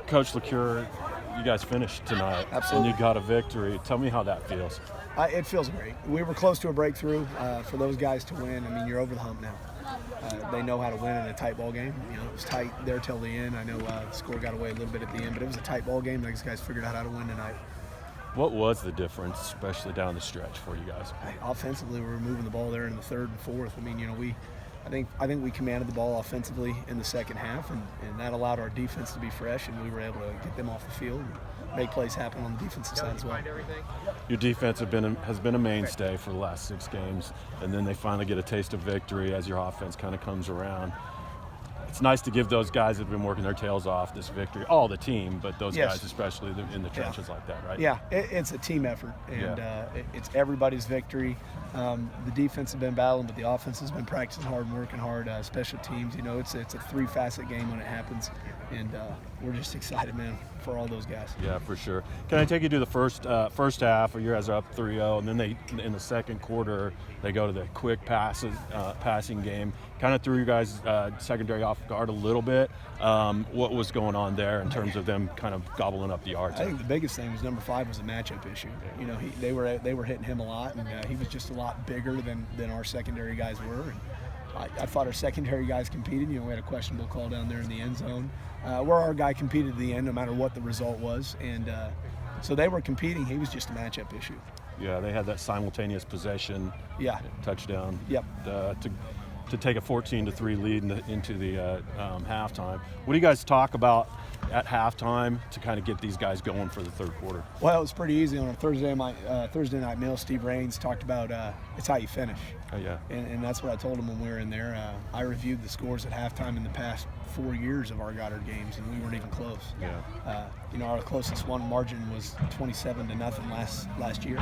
Coach LeCure, you guys finished tonight. Absolutely. And you got a victory. Tell me how that feels. It feels great. We were close to a breakthrough. For those guys to win, I mean, you're over the hump now. They know how to win in a tight ball game. You know, it was tight there till the end. I know the score got away a little bit at the end, but it was a tight ball game. These guys figured out how to win tonight. What was the difference, especially down the stretch for you guys? Offensively, we were moving the ball there in the third and fourth. I mean, you know, I think we commanded the ball offensively in the second half, and that allowed our defense to be fresh, and we were able to get them off the field and make plays happen on the defensive side as well. Your defense has been a mainstay for the last 6 games, and then they finally get a taste of victory as your offense kind of comes around. It's nice to give those guys that have been working their tails off this victory, all the team, but those guys especially in the trenches like that, right? Yeah, it's a team effort, and it's everybody's victory. The defense has been battling, but the offense has been practicing hard and working hard. Special teams, you know, it's a 3-facet game when it happens, and we're just excited, man, for all those guys. Yeah, for sure. Can I take you to the first half? You guys are up 3-0, and then in the second quarter they go to the quick passing game. Kind of threw you guys secondary off guard a little bit. What was going on there in terms of them kind of gobbling up the yards? I think the biggest thing was number 5 was a matchup issue. You know, they were hitting him a lot, and he was just a lot bigger than our secondary guys were. And I thought our secondary guys competed. You know, we had a questionable call down there in the end zone, where our guy competed at the end, no matter what the result was, and so they were competing. He was just a matchup issue. Yeah, they had that simultaneous possession. Touchdown. Yep. To take a 14-3 lead into the halftime. What do you guys talk about at halftime to kind of get these guys going for the third quarter? Well, it was pretty easy on a Thursday night meal. Steve Raines talked about it's how you finish. Oh, yeah. And that's what I told him when we were in there. I reviewed the scores at halftime in the past 4 years of our Goddard games, and we weren't even close. Yeah. You know, our closest one margin was 27-0 last year.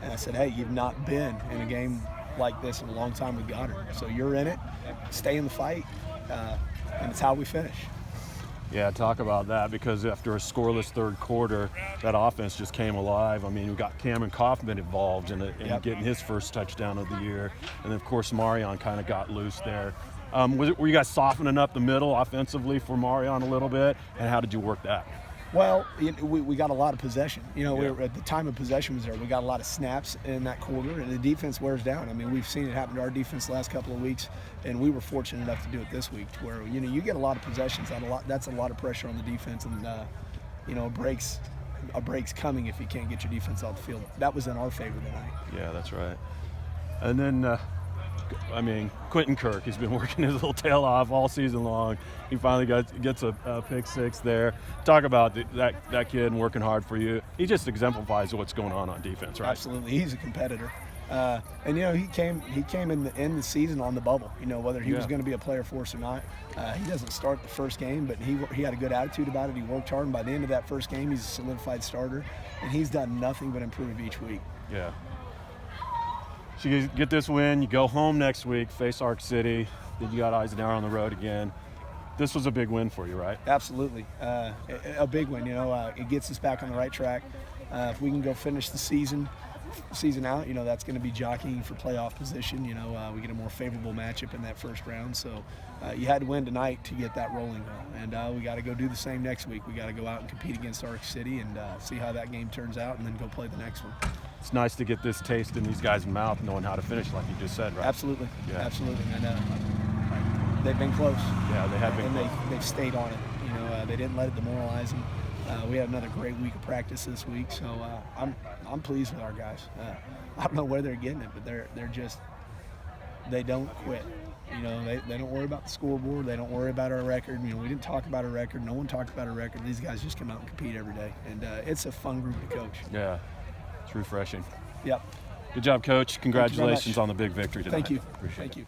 And I said, hey, you've not been in a game like this in a long time with Goddard. So you're in it, stay in the fight, and it's how we finish. Yeah, talk about that, because after a scoreless third quarter, that offense just came alive. I mean, we got Cameron Kaufman involved in getting his first touchdown of the year. And then, of course, Marion kind of got loose there. Were you guys softening up the middle offensively for Marion a little bit? And how did you work that? Well, we got a lot of possession. You know, we were, at the time of possession was there. We got a lot of snaps in that quarter, and the defense wears down. I mean, we've seen it happen to our defense the last couple of weeks, and we were fortunate enough to do it this week, where, you know, you get a lot of possessions. That's a lot of pressure on the defense, and you know, a break's coming if you can't get your defense off the field. That was in our favor tonight. Yeah, that's right. And then, I mean, Quentin Kirk, he's been working his little tail off all season long. He finally gets a pick 6 there. Talk about that kid and working hard for you. He just exemplifies what's going on defense, right? Absolutely, he's a competitor. And you know, he came in the season on the bubble. You know, whether he was going to be a player for us or not. He doesn't start the first game, but he had a good attitude about it. He worked hard, and by the end of that first game, he's a solidified starter, and he's done nothing but improve each week. Yeah. So you get this win, you go home next week, face Ark City, then you got Eisenhower on the road again. This was a big win for you, right? Absolutely, a big win. You know, it gets us back on the right track. If we can go finish the season out, you know, that's going to be jockeying for playoff position. You know, we get a more favorable matchup in that first round. So you had to win tonight to get that rolling, and we got to go do the same next week. We got to go out and compete against Ark City and see how that game turns out, and then go play the next one. It's nice to get this taste in these guys' mouth, knowing how to finish, like you just said, right? Absolutely, yeah. Absolutely, and they've been close. Yeah, they have been. And they've stayed on it. You know, they didn't let it demoralize them. We had another great week of practice this week, so I'm pleased with our guys. I don't know where they're getting it, but they don't quit. You know, they don't worry about the scoreboard. They don't worry about our record. You know, we didn't talk about our record. No one talked about our record. These guys just come out and compete every day, and it's a fun group to coach. Yeah, it's refreshing. Yep. Good job, Coach. Congratulations on the big victory tonight. Thank you. Appreciate it. Thank you.